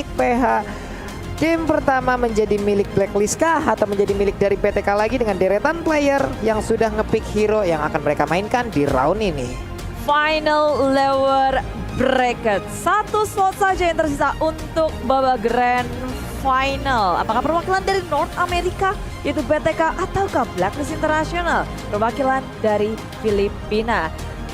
milik PH. Game pertama menjadi milik Blacklist kah atau menjadi milik dari PTK lagi dengan deretan player yang sudah ngepick hero yang akan mereka mainkan di round ini. Final lower bracket. Satu slot saja yang tersisa untuk babak grand final. Apakah perwakilan dari North America yaitu BTK ataukah Blacklist International perwakilan dari Filipina.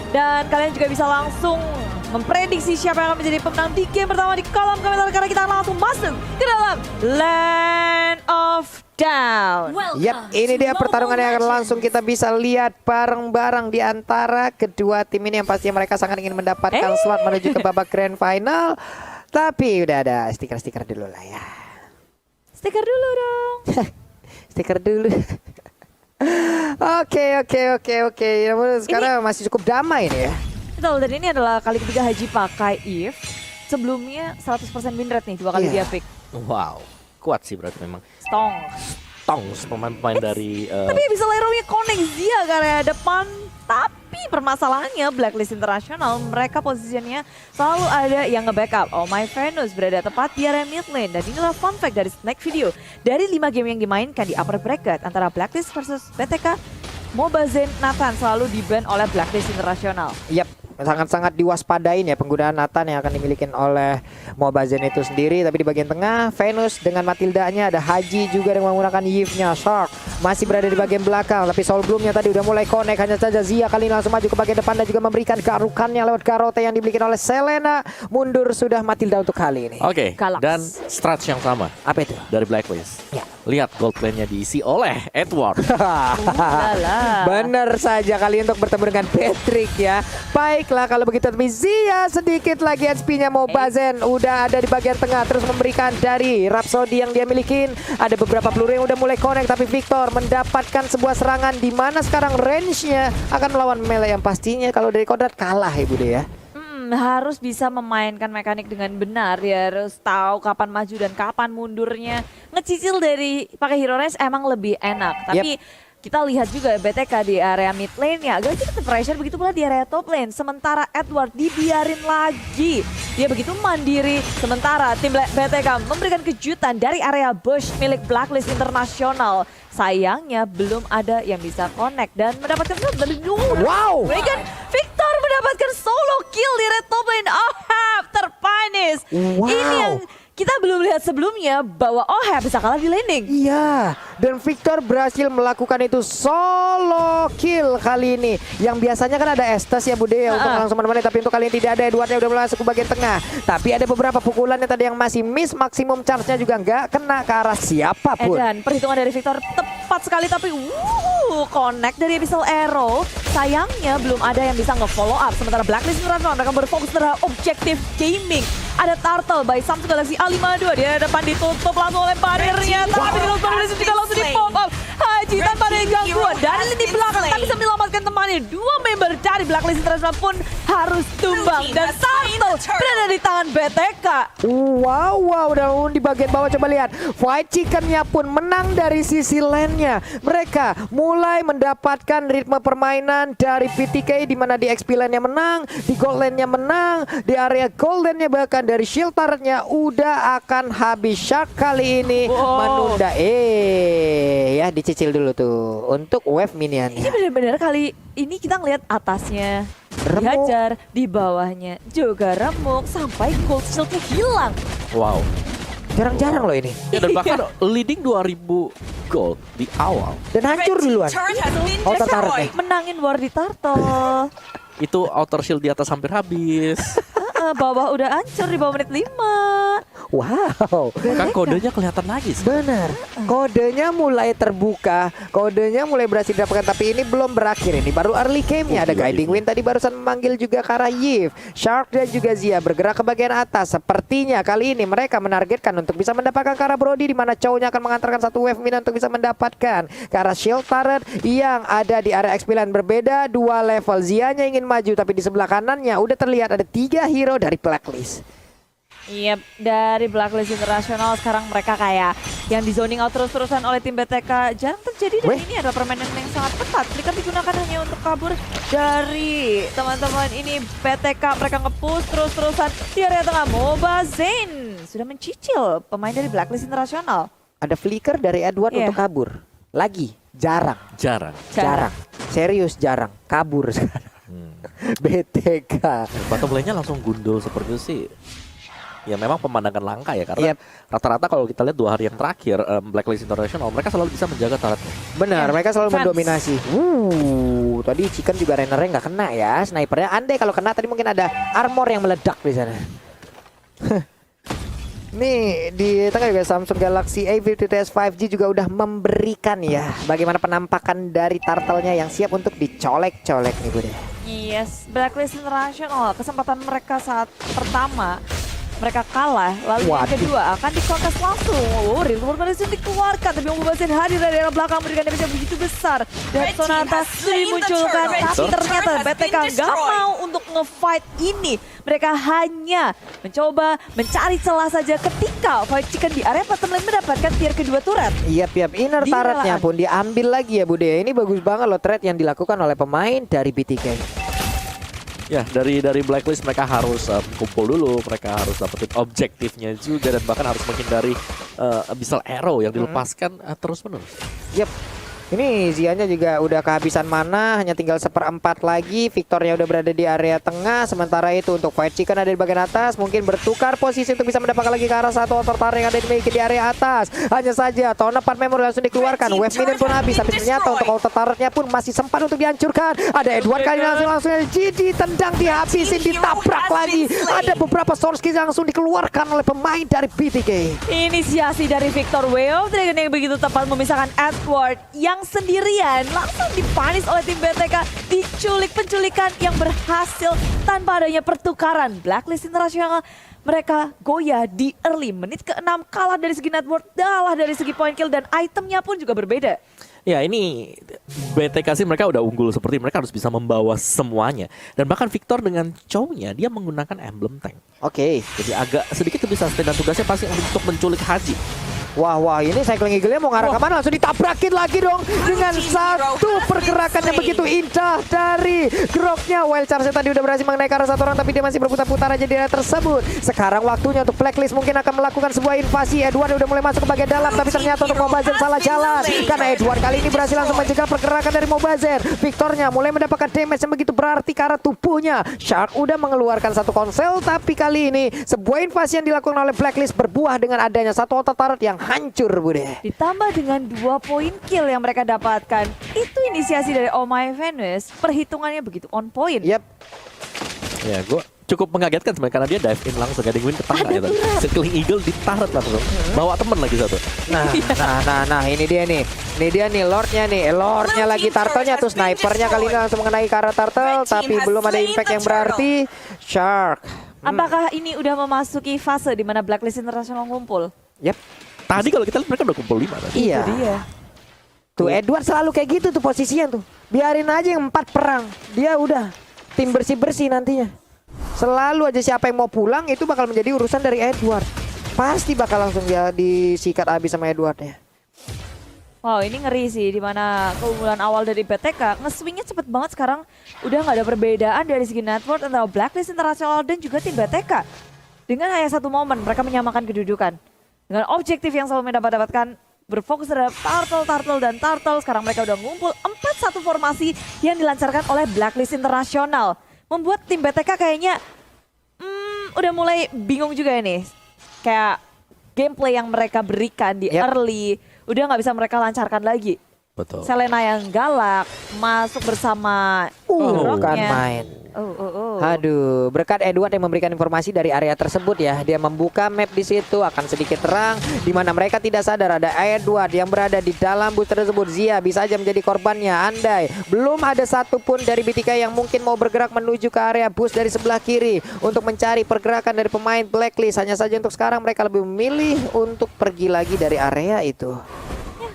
Dan kalian juga bisa langsung memprediksi siapa yang akan menjadi pemenang di game pertama di kolom komentar karena kita langsung masuk ke dalam Land of Down. Yap, ini dia pertarungan yang akan langsung kita bisa lihat bareng-bareng di antara kedua tim ini yang pastinya mereka sangat ingin mendapatkan slot menuju ke babak grand final. Tapi udah ada stiker-stiker dulu lah ya. Stiker dulu dong. Stiker dulu. Oke. Namun sekarang masih cukup damai nih ya. Betul, dan ini adalah kali ketiga Haji pakai Eve. Sebelumnya 100% win rate nih, 2 kali dia pick. Wow, kuat sih berarti memang. Stongs. Pemain-pemain dari... Tapi bisa Leroy connect Zia karena depan. Tapi permasalahannya Blacklist International, mereka posisinya selalu ada yang nge-backup. Oh My Venus berada tepat di area mid lane. Dan inilah fun fact dari Snack Video. Dari 5 game yang dimainkan di upper bracket antara Blacklist versus BTK, Mobazen Nathan selalu di-ban oleh Blacklist International. Yap, sangat-sangat diwaspadain ya penggunaan Nathan yang akan dimiliki oleh Mobazen itu sendiri. Tapi di bagian tengah, Venus dengan Matildanya, ada Haji juga yang menggunakan Yves-nya. Shark masih berada di bagian belakang, tapi Soul Bloom-nya tadi udah mulai connect. Hanya saja Zia kali ini langsung maju ke bagian depan dan juga memberikan garukannya lewat Karote yang dimiliki oleh Selena. Mundur sudah Matilda untuk kali ini. Oke, Galax. dan strat yang sama Apa itu? dari Blacklist. Ya. Lihat gold lane-nya diisi oleh Edward. Benar saja kali untuk bertemu dengan Patrick ya. Baiklah kalau begitu, tapi Zia sedikit lagi HP-nya Mobazen udah ada di bagian tengah, terus memberikan dari Rhapsody yang dia milikin. Ada beberapa peluru yang udah mulai connect, tapi Victor mendapatkan sebuah serangan di mana sekarang range-nya akan melawan melee yang pastinya kalau dari kodrat kalah ya Bude ya. Harus bisa memainkan mekanik dengan benar, dia harus tahu kapan maju dan kapan mundurnya. Ngecicil dari pakai hero range emang lebih enak, tapi kita lihat juga BTK di area mid lane ya agak sedikit pressure, begitu pula di area top lane. Sementara Edward dibiarin lagi, dia begitu mandiri. Sementara tim BTK memberikan kejutan dari area bush milik Blacklist International. Sayangnya belum ada yang bisa connect dan mendapatkan dari Wow. Regan Victor mendapatkan solo kill di red top lane. Ohab terpanis. Wow. Ini yang kita belum lihat sebelumnya bahwa Ohab bisa kalah di laning. Iya, dan Victor berhasil melakukan itu solo kill kali ini. Yang biasanya kan ada Estes ya Bude ya untuk langsung menemani, tapi untuk kali ini tidak ada. Edwardnya udah mulai masuk ke bagian tengah. Tapi ada beberapa pukulannya tadi yang masih miss, maksimum charge-nya juga nggak kena ke arah siapapun. Dan perhitungan dari Victor tepat sekali, tapi connect dari Abyssal Arrow. Sayangnya belum ada yang bisa nge-follow up. Sementara Blacklist International mereka berfokus terhadap objektif gaming. Ada Turtle by Samsung Galaxy A52, dia depan ditutup langsung oleh barirnya, tapi di luar juga langsung di pop up. Haji tanpa ada gangguan dari lini belakang, tapi bisa menyelamatkan temannya. 2 member dari Blacklist International pun harus tumbang, dan Turtle berada di tangan BTK. Wow, dan di bagian bawah coba lihat, Fight Chicken-nya pun menang dari sisi lane-nya. Mereka mulai mendapatkan ritme permainan dari PTK, di mana di XP lane-nya menang, di gold lane-nya menang, di area golden-nya bahkan dari shield turret-nya udah akan habis. Shark kali ini menunda. Ya dicicil dulu tuh untuk wave minion. Ini benar-benar kali ini kita ngelihat atasnya dihajar, di bawahnya juga remuk sampai gold shield-nya hilang. Wow. Jarang-jarang loh ini. Ya, dan bahkan leading 2000 gold di awal. Dan hancur duluan. Outer turret-nya. Menangin war di Turtle. Itu outer shield di atas hampir habis. Bawah udah hancur di bawah menit 5. Wow. Kan kodenya kelihatan lagi sih. Benar. Kodenya mulai terbuka, kodenya mulai berhasil didapatkan, tapi ini belum berakhir. Ini baru early game-nya. Ada Guiding Wind tadi barusan memanggil juga ke arah Yves. Shark dan juga Zia bergerak ke bagian atas. Sepertinya kali ini mereka menargetkan untuk bisa mendapatkan ke arah Brody, di mana Chow-nya akan mengantarkan satu wave minion untuk bisa mendapatkan ke arah shield turret yang ada di area XP lane. Berbeda 2 level. Zia-nya ingin maju, tapi di sebelah kanannya udah terlihat ada 3 hero dari Blacklist. Iya, dari Blacklist International sekarang mereka kayak yang di zoning out terus-terusan oleh tim BTK jarang terjadi, dan ini adalah permainan yang sangat ketat. Flicker digunakan hanya untuk kabur dari teman-teman ini BTK. Mereka nge-push terus-terusan di area tengah. Mobazen sudah mencicil pemain dari Blacklist Internasional. Ada flicker dari Edward Iya. untuk kabur. Lagi, jarang. Jarang. Serius jarang. Kabur sekarang. BTK. Bottom lane-nya langsung gundul seperti itu sih. Ya memang pemandangan langka ya karena Yep. rata-rata kalau kita lihat 2 hari yang terakhir Blacklist International mereka selalu bisa menjaga turretnya. Benar, Ya, mereka selalu fans. mendominasi. Tadi Chicken juga runnernya nggak kena ya. Snipernya andai kalau kena tadi mungkin ada armor yang meledak di sana. Nih di tengah juga Samsung Galaxy A50s 5G juga udah memberikan ya bagaimana penampakan dari turtle-nya yang siap untuk dicolek-colek nih Bude. Yes, Blacklist International kesempatan mereka saat pertama mereka kalah, lalu yang Waduh. kedua akan dikontes langsung. Oh, Real World Medicine dikeluarkan, tapi Mobasin hadir dari arah belakang memberikan damage yang begitu besar. Dan Sonata sudah dimunculkan, tapi ternyata BTK nggak mau untuk nge-fight ini. Mereka hanya mencoba mencari celah saja ketika Fight Chicken di area bottom lane mendapatkan tier kedua turret. Iya, inner Di turretnya relaan. pun diambil lagi ya Bude. Ini bagus banget loh trade yang dilakukan oleh pemain dari BTK. Ya dari Blacklist mereka harus kumpul dulu, mereka harus dapetin objektifnya juga dan bahkan harus menghindari Abyssal Arrow yang dilepaskan terus menerus. Yep. Ini Zia-nya juga udah kehabisan mana, hanya tinggal 1/4 lagi. Victornya udah berada di area tengah. Sementara itu untuk Fight Chicken ada di bagian atas, mungkin bertukar posisi untuk bisa mendapatkan lagi ke arah satu outer tower yang ada dimiliki di area atas. Hanya saja tahun 4 memory langsung dikeluarkan. Wave minion pun habis, tapi ternyata untuk outer towernya pun masih sempat untuk dihancurkan. Ada Edward kali ini langsung GG tendang dihabisin, ditabrak lagi. Ada beberapa source kill yang langsung dikeluarkan oleh pemain dari BTK. Inisiasi dari Victor Way of Dragon yang begitu tepat memisahkan Edward yang sendirian langsung dipanis oleh tim BTK, diculik penculikan yang berhasil tanpa adanya pertukaran. Blacklist Internasional mereka goyah di early menit ke-6, kalah dari segi network, kalah dari segi point kill dan itemnya pun juga berbeda. Ya ini BTK sih mereka udah unggul seperti mereka harus bisa membawa semuanya. Dan bahkan Victor dengan Chow-nya dia menggunakan emblem tank. Oke. Jadi agak sedikit lebih sustain dan tugasnya pasti untuk menculik Haji. Wah, ini Cycling Eagle-nya mau ngarah kemana? Langsung ditabrakin lagi dong dengan satu pergerakan yang begitu indah dari Groknya. Wild Charge tadi udah berhasil mengenai ke arah satu orang, tapi dia masih berputar-putar aja di area tersebut. Sekarang waktunya untuk Blacklist mungkin akan melakukan sebuah invasi. Edward udah mulai masuk ke bagian dalam, tapi ternyata untuk Mobazen salah jalan. Karena Edward kali ini berhasil langsung mencegah pergerakan dari Mobazen. Victornya mulai mendapatkan damage yang begitu berarti ke arah tubuhnya. Shark udah mengeluarkan satu konsel, tapi kali ini sebuah invasi yang dilakukan oleh Blacklist berbuah dengan adanya satu auto turret yang hancur Bude. Ditambah dengan 2 poin kill yang mereka dapatkan. Itu inisiasi dari Oh My Venus, perhitungannya begitu on point. Yep. Ya gue cukup mengagetkan sebenarnya karena dia dive in langsung Guiding Wind ke tengah Ada gitu. turret. Circling Eagle ditaret langsung. Bawa temen lagi satu. Nah, ini dia nih. Ini dia nih Lordnya nih. Lordnya lagi turtle-nya tuh snipernya kali ini langsung mengenai ke arah turtle, tapi belum ada impact yang berarti. Shark. Apakah ini udah memasuki fase di mana Blacklist Internasional ngumpul? Yep. Tadi kalau kita lihat mereka udah kumpul 5 tadi. Iya. Itu dia. Tuh Edward selalu kayak gitu tuh posisinya tuh. Biarin aja yang 4 perang. Dia udah tim bersih-bersih nantinya. Selalu aja siapa yang mau pulang itu bakal menjadi urusan dari Edward. Pasti bakal langsung dia disikat habis sama Edward ya. Wow, ini ngeri sih di mana keunggulan awal dari BTK nge-swingnya cepet banget sekarang. Udah nggak ada perbedaan dari segi network antara Blacklist Internasional dan juga tim BTK. Dengan hanya satu momen mereka menyamakan kedudukan. Dengan objektif yang selalu dapatkan berfokus terhadap turtle dan turtle. Sekarang mereka udah ngumpul 4-1 formasi yang dilancarkan oleh Blacklist Internasional. Membuat tim BTK kayaknya udah mulai bingung juga ini. Kayak gameplay yang mereka berikan di Yep. early udah nggak bisa mereka lancarkan lagi. Betul. Selena yang galak masuk bersama Bukan Groknya. main. Oh. Aduh, berkat Edward yang memberikan informasi dari area tersebut ya. Dia membuka map di situ akan sedikit terang di mana mereka tidak sadar ada Edward yang berada di dalam bus tersebut. Zia bisa aja menjadi korbannya. Andai belum ada satupun dari BTK yang mungkin mau bergerak menuju ke area bus dari sebelah kiri untuk mencari pergerakan dari pemain Blacklist. Hanya saja untuk sekarang mereka lebih memilih untuk pergi lagi dari area itu.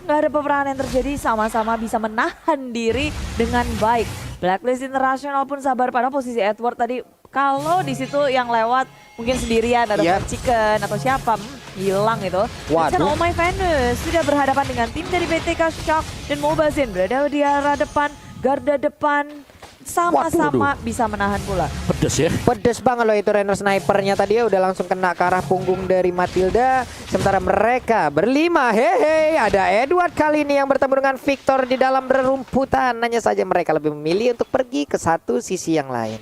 Nggak ada peperangan yang terjadi, sama-sama bisa menahan diri dengan baik. Blacklist Internasional pun sabar pada posisi Edward tadi. Kalau di situ yang lewat mungkin sendirian ada Yep. Chicken atau siapa hilang itu. Waduh. Dan Oh My Venus sudah berhadapan dengan tim dari BTK Shark dan Mobazen berada di arah depan, garda depan. sama-sama bisa menahan bola. Pedes ya. Pedes banget loh itu runner snipernya tadi ya, udah langsung kena ke arah punggung dari Matilda. Sementara mereka berlima, hehe, ada Edward kali ini yang bertemu dengan Victor di dalam rerumputan. Hanya saja mereka lebih memilih untuk pergi ke satu sisi yang lain.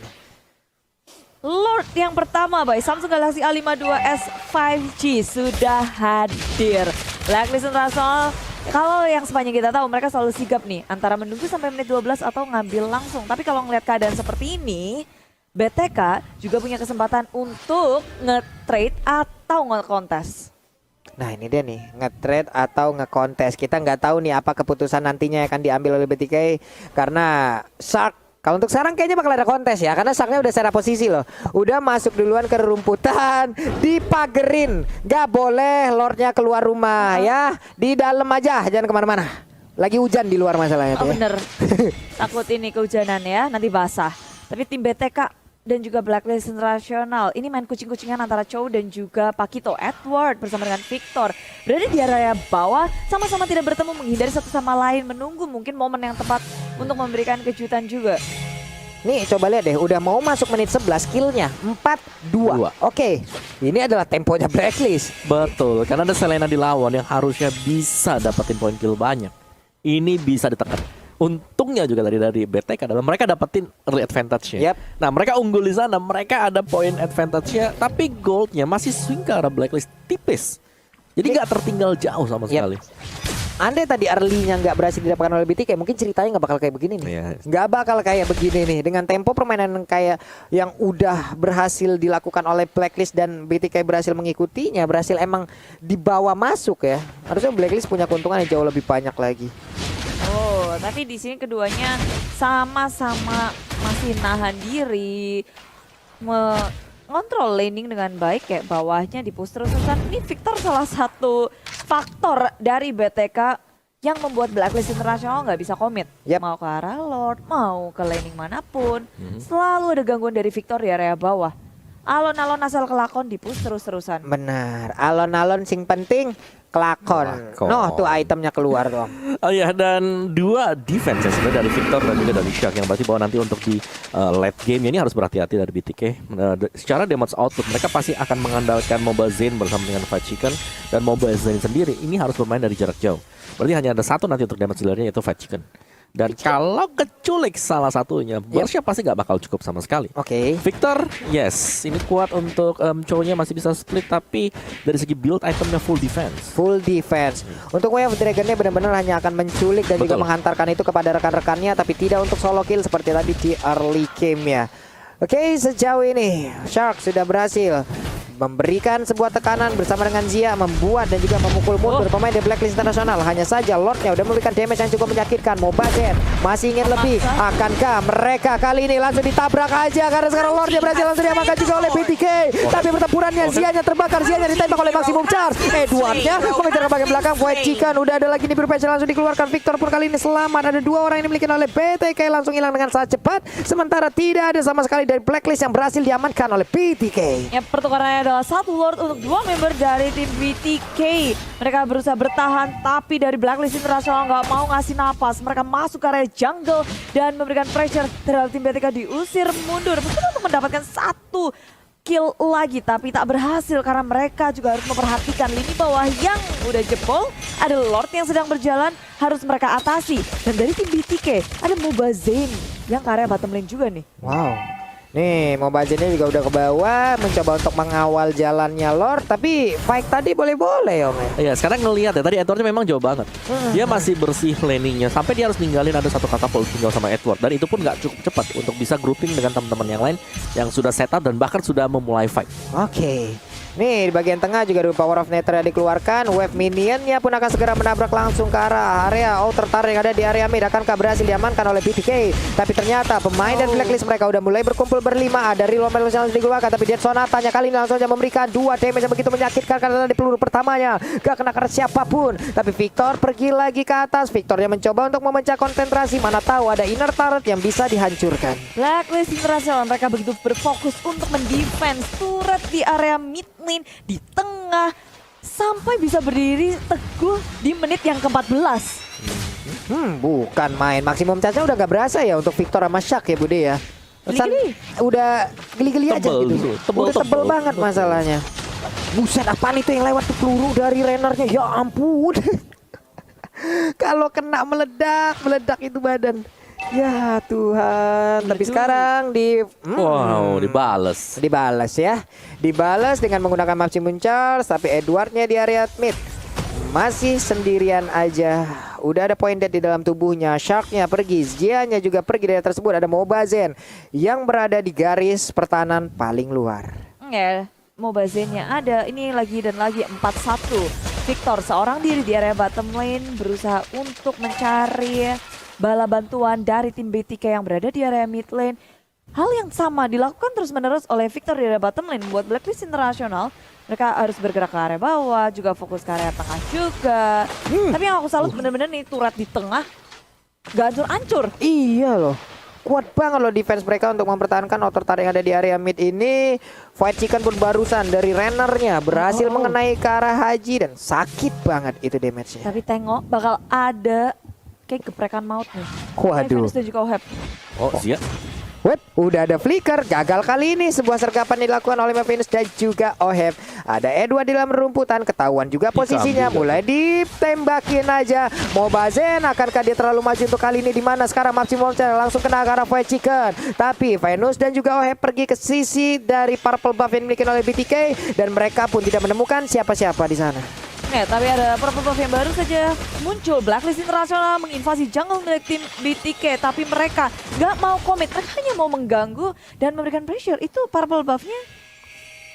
Lord yang pertama, Bay, Samsung Galaxy A52s 5G sudah hadir. Blacklist International, kalau yang sepanjang kita tahu mereka selalu sigap nih antara menunggu sampai menit 12 atau ngambil langsung. Tapi kalau ngelihat keadaan seperti ini, BTK juga punya kesempatan untuk nge-trade atau nge-kontes. Nah ini dia nih, nge-trade atau nge-kontes. Kita nggak tahu nih apa keputusan nantinya yang akan diambil oleh BTK. Karena Shark, kalau untuk sekarang kayaknya bakal ada kontes ya. Karena Sharknya udah secara posisi loh. Udah masuk duluan ke rumputan, dipagerin. Gak boleh Lordnya keluar rumah ya. Di dalam aja, jangan kemana-mana. Lagi hujan di luar masalahnya tuh ya. Bener, takut ini kehujanan ya, nanti basah. Tapi tim BTK dan juga Blacklist International ini main kucing-kucingan antara Chow dan juga Pakito. Edward bersama dengan Victor berada di area bawah, sama-sama tidak bertemu, menghindari satu sama lain, menunggu mungkin momen yang tepat untuk memberikan kejutan juga. Nih coba lihat deh, udah mau masuk menit 11, killnya 4-2. Oke, ini adalah temponya Blacklist. Betul, karena ada Selena di lawan yang harusnya bisa dapetin poin kill banyak. Ini bisa ditekan. Untungnya juga dari BTK adalah mereka dapetin early advantage-nya. Yep. Nah mereka unggul di sana, mereka ada poin advantage-nya, tapi goldnya masih swing ke arah Blacklist tipis. Jadi nggak tertinggal jauh sama sekali. Andai tadi early-nya nggak berhasil didapatkan oleh BTK, mungkin ceritanya nggak bakal kayak begini nih. Iya. Nggak bakal kayak begini nih. Dengan tempo permainan kayak yang udah berhasil dilakukan oleh Blacklist dan BTK berhasil mengikutinya, berhasil emang dibawa masuk ya. Harusnya Blacklist punya keuntungan yang jauh lebih banyak lagi. Oh, tapi di sini keduanya sama-sama masih nahan diri, mengontrol laning dengan baik, kayak bawahnya di push terus-terusan. Ini Victor salah satu faktor dari BTK yang membuat Blacklist International nggak bisa komit. Yep. Mau ke arah Lord, mau ke laning manapun, selalu ada gangguan dari Victor di area bawah. Alon-alon asal kelakon di push terus-terusan. Benar, alon-alon sing penting kelakon. Kelakon. Noh tuh itemnya keluar dong. Oh iya, dan dua defense ya sebenarnya dari Victor dan juga dari Shark, yang berarti bahwa nanti untuk di late game ini harus berhati-hati dari BTK. Secara damage output mereka pasti akan mengandalkan Mobile Zane bersama dengan Fight Chicken, dan Mobile Zane sendiri ini harus bermain dari jarak jauh. Berarti hanya ada satu nanti untuk damage dealernya, yaitu Fight Chicken. Dan kalau keculik salah satunya, burstnya pasti nggak bakal cukup sama sekali. Oke. Victor, yes, ini kuat untuk cowoknya masih bisa split, tapi dari segi build itemnya full defense. Full defense. Untuk Way of Dragon-nya benar-benar hanya akan menculik dan juga Betul. menghantarkan itu kepada rekan-rekannya, tapi tidak untuk solo kill seperti tadi di early game-nya. Oke, sejauh ini Shark sudah berhasil memberikan sebuah tekanan bersama dengan Zia, membuat dan juga memukul mundur pemain di Blacklist International. Hanya saja Lordnya udah memberikan damage yang cukup menyakitkan. Mobazet masih ingin lebih. Akankah mereka kali ini langsung ditabrak aja, karena sekarang Lordnya berhasil langsung diamankan juga oleh BTK. Tapi pertempurannya Zia-nya terbakar, Zia-nya ditembak oleh Maximum Charge. Edward-nya mengejar ke bagian belakang. Void Chicken udah ada lagi nih, Purpose langsung dikeluarkan. Victor pun kali ini selamat. Ada dua orang yang dimiliki oleh BTK, langsung hilang dengan sangat cepat. Sementara tidak ada sama sekali dari Blacklist yang berhasil diamankan oleh BTK. Ya, pertukarannya adalah satu Lord untuk dua member dari tim BTK. Mereka berusaha bertahan, tapi dari Blacklist International nggak mau ngasih napas. Mereka masuk ke area jungle dan memberikan pressure terhadap tim BTK, diusir mundur. Meskipun untuk mendapatkan satu kill lagi, tapi tak berhasil karena mereka juga harus memperhatikan lini bawah yang udah jebol. Ada Lord yang sedang berjalan, harus mereka atasi. Dan dari tim BTK ada Mobazane yang ke area bottom lane juga nih. Wow. Nih, Mobazene juga udah ke bawah, mencoba untuk mengawal jalannya Lord, tapi fight tadi boleh-boleh Om. Iya, sekarang ngelihat ya, tadi Edwardnya memang jauh banget. Dia masih bersih laningnya, sampai dia harus ninggalin ada satu katapult tinggal sama Edward. Dan itu pun nggak cukup cepat untuk bisa grouping dengan teman-teman yang lain yang sudah setup dan bahkan sudah memulai fight. Oke. Nih di bagian tengah juga ada Power of Nether yang dikeluarkan. Wave minionnya pun akan segera menabrak langsung ke arah area outer tower yang ada di area mid. Akankah berhasil diamankan oleh BTK? Tapi ternyata pemain dan Blacklist mereka udah mulai berkumpul berlima. Ada reload yang langsung dikeluarkan, tapi Dead Sonatanya kali ini langsung saja memberikan 2 damage yang begitu menyakitkan karena di peluru pertamanya gak kena karena siapapun. Tapi Victor pergi lagi ke atas. Victor yang mencoba untuk memecah konsentrasi. Mana tahu ada inner turret yang bisa dihancurkan. Blacklist International mereka begitu berfokus untuk mendefense turret di area mid lane, di tengah, sampai bisa berdiri teguh di menit yang ke-14. Bukan main. Maksimum charge-nya udah gak berasa ya untuk Victor sama Shark ya Bude ya. Geli-geli. Udah geli-geli aja Tebel gitu. gitu. Udah tebel banget masalahnya. Buset, apaan itu yang lewat tuh peluru dari Rennernya? Ya ampun. Kalau kena meledak itu badan. Ya Tuhan. Tapi sekarang Wow, dibales. dibalas ya. Dibalas dengan menggunakan maximum charge, tapi Edwardnya di area mid masih sendirian aja. Udah ada point dead di dalam tubuhnya. Sharknya pergi, Zia-nya juga pergi dari tersebut. Ada Mobazen yang berada di garis pertahanan paling luar. Ya, Mobazen-nya ada. Ini lagi dan lagi 4-1. Victor seorang diri di area bottom lane berusaha untuk mencari bala bantuan dari tim BTK yang berada di area mid lane. Hal yang sama dilakukan terus-menerus oleh Victor di area bottom lane buat Blacklist Internasional. Mereka harus bergerak ke area bawah, juga fokus ke area tengah juga. Tapi yang aku salut bener-bener nih turret di tengah gak hancur-hancur. Iya loh. Kuat banget loh defense mereka untuk mempertahankan otot yang ada di area mid ini. Fight Chicken pun barusan dari Rennernya berhasil mengenai ke arah Haji dan sakit banget itu damage-nya. Tapi tengok bakal ada kayak geprekan maut nih. Waduh. Venus dan juga Oheb. Oh, Zia. Udah ada flicker, gagal kali ini sebuah sergapan dilakukan oleh Venus dan juga Oheb. Ada Edward di dalam rumputan, ketahuan juga posisinya, mulai ditembakin aja. Mobazen akankah dia terlalu maju untuk kali ini, di mana sekarang Maximum Charge langsung kena ke arah Fight Chicken. Tapi Venus dan juga Oheb pergi ke sisi dari purple buff yang dimiliki oleh BTK dan mereka pun tidak menemukan siapa-siapa di sana. Ya, tapi ada purple buff yang baru saja muncul. Blacklist Internasional menginvasi jungle milik tim BTK, tapi mereka nggak mau komit, mereka hanya mau mengganggu dan memberikan pressure. Itu purple buffnya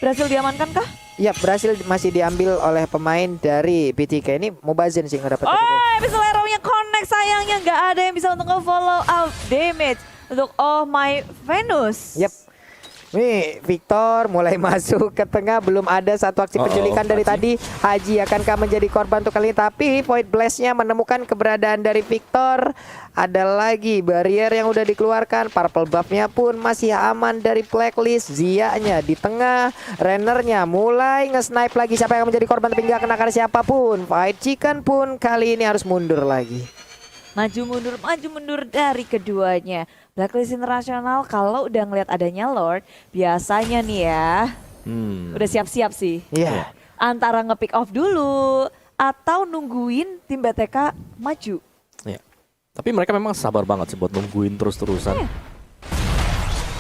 berhasil diamankan kah? Ya, berhasil masih diambil oleh pemain dari BTK. Ini Mobazen sih nggak dapat. Episode Arrow-nya connect, sayangnya nggak ada yang bisa untuk nge-follow up damage untuk Oh My Venus. Yep. Nih Victor mulai masuk ke tengah, belum ada satu aksi penculikan dari tadi. Haji akankah menjadi korban untuk kali ini, tapi Void Blast-nya menemukan keberadaan dari Victor. Ada lagi barrier yang udah dikeluarkan, purple buff-nya pun masih aman dari Blacklist. Zia-nya di tengah, Rennernya mulai nge-snipe lagi siapa yang menjadi korban, tapi nggak kena karena siapapun. Fight Chicken pun kali ini harus mundur lagi. Maju mundur dari keduanya. Blacklist Internasional kalau udah ngeliat adanya Lord, biasanya nih ya, udah siap-siap sih. Iya. Antara nge-pick off dulu atau nungguin tim BTK maju. Ya. Tapi mereka memang sabar banget sih buat nungguin terus-terusan.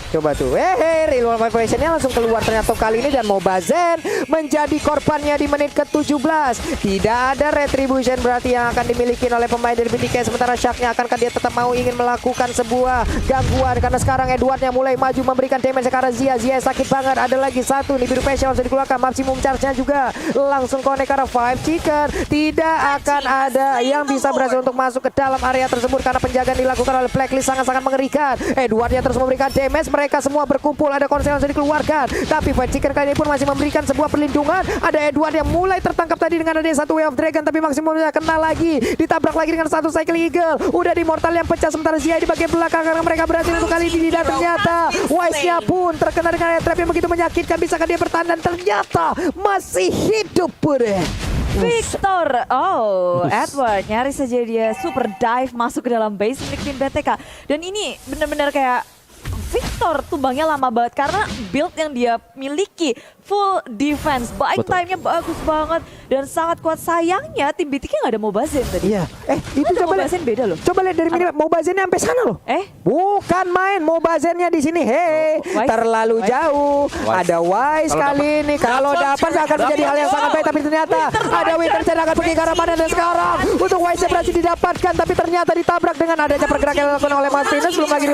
Coba tuh, real world vibration-nya langsung keluar ternyata kali ini, dan Mobazen menjadi korbannya di menit ke-17. Tidak ada retribution berarti yang akan dimiliki oleh pemain dari BTK. Sementara Shark-nya akankah dia tetap mau ingin melakukan sebuah gangguan, karena sekarang Edward-nya mulai maju memberikan damage ke arah Zia. Zia sakit banget, ada lagi satu nih biru facial harus dikeluarkan. Maximum charge-nya juga langsung connect ke arah Five Chicken. Tidak akan ada yang bisa berhasil untuk masuk ke dalam area tersebut karena penjagaan dilakukan oleh Blacklist sangat-sangat mengerikan. Edward-nya terus memberikan damage. Mereka semua berkumpul, ada konsel yang sudah dikeluarkan, tapi Fight Chicken kali ini pun masih memberikan sebuah perlindungan. Ada Edward yang mulai tertangkap tadi dengan adanya satu Way of Dragon, tapi maksimumnya kena lagi, ditabrak lagi dengan satu Cycle Eagle. Udah di Mortal yang pecah, sementara Zia di bagian belakang karena mereka berhasil untuk kali ini. Dan ternyata Wise-nya pun terkena dengan air trap yang begitu menyakitkan. Bisakah dia bertahan, dan ternyata masih hidup pun. Victor, Edward nyaris saja dia super dive masuk ke dalam base milik tim BTK. Dan ini benar-benar kayak Victor tumbangnya lama banget karena build yang dia miliki full defense, buying time-nya bagus banget dan sangat kuat. Sayangnya tim BTK nggak ada Mobazen tadi. Iya. Itu coba lihat. Mobazen beda loh. Coba lihat dari minimap, Mobazennya sampai sana loh. Bukan main, Mobazennya di sini. Terlalu jauh. Ada Wise kali ini. Kalau dapat akan menjadi hal yang sangat baik, tapi ternyata ada Winter Chen akan pergi ke arah mana, dan sekarang untuk Wise berhasil didapatkan, tapi ternyata ditabrak dengan adanya pergerakan yang dilakukan oleh Mas Venus. Belum lagi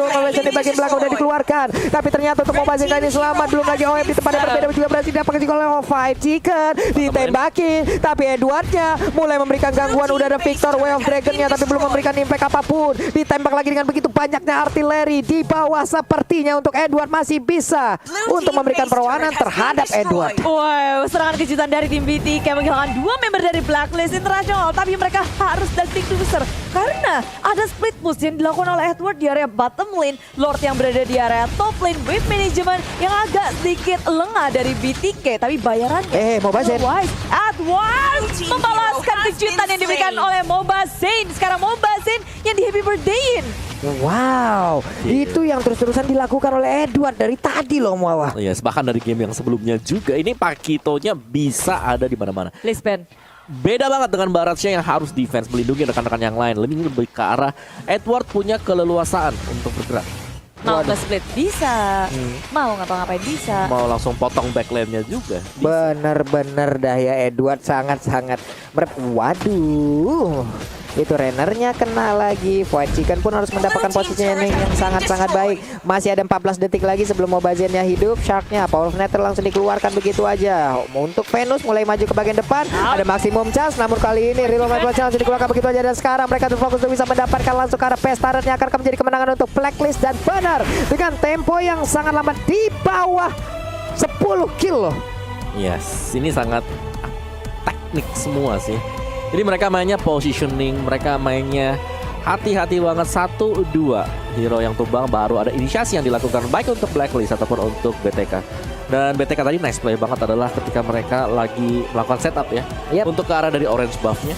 di bagian belakang udah dikeluarkan, tapi ternyata untuk Mobazen kali ini selamat. Belum lagi OM di tempat yang berbeda juga berhasil didapatkan oleh Fight Chicken, ditembakin, tapi Edward-nya mulai memberikan gangguan. Udah ada Victor Way of Dragon-nya, tapi belum memberikan impact apapun. Ditembak lagi dengan begitu banyaknya artileri di bawah. Sepertinya untuk Edward masih bisa untuk memberikan perlawanan terhadap Edward. Wow, serangan kejutan dari tim BTK menghilangkan dua member dari Blacklist Internasional, tapi mereka harus daging booster karena ada split push yang dilakukan oleh Edward di area bottom lane. Lord yang berada di area top lane, wave management yang agak sedikit lengah dari BTK, tapi bayarannya Mobazen. Edward membalaskan kejutan yang diberikan oleh Mobazen. Sekarang Mobazen pengen di happy birthday-in. Wow, Iya. itu yang terus-terusan dilakukan oleh Edward dari tadi loh Muawa. Yes, bahkan dari game yang sebelumnya juga ini Pakitonya bisa ada di mana-mana. Lisbon. Beda banget dengan Baratsnya yang harus defense melindungi rekan-rekan yang lain. Lebih ke arah Edward punya keleluasaan untuk bergerak. Mau ke split bisa. Mau ngapa-ngapain bisa. Mau langsung potong backlane-nya juga. Bisa. Bener-bener dah ya Edward sangat-sangat waduh. Itu Rennernya kena lagi. Void Chicken pun harus mendapatkan posisinya yang sangat-sangat baik. Masih ada 14 detik lagi sebelum Mobile Zen-nya hidup. Shark-nya Power of Nether langsung dikeluarkan begitu aja. Untuk Venus mulai maju ke bagian depan. Ada maksimum chance, namun kali ini Real Mobile langsung dikeluarkan begitu aja. Dan sekarang mereka terfokus untuk bisa mendapatkan langsung ke arah Pestarnya akan menjadi kemenangan untuk Blacklist dan Benar dengan tempo yang sangat lambat di bawah 10 kill loh. Yes, ini sangat teknik semua sih. Jadi mereka mainnya positioning, mereka mainnya hati-hati banget. 1-2 hero yang tumbang, baru ada inisiasi yang dilakukan baik untuk Blacklist ataupun untuk BTK. Dan BTK tadi nice play banget adalah ketika mereka lagi melakukan setup ya. Yep. Untuk ke arah dari orange buff-nya.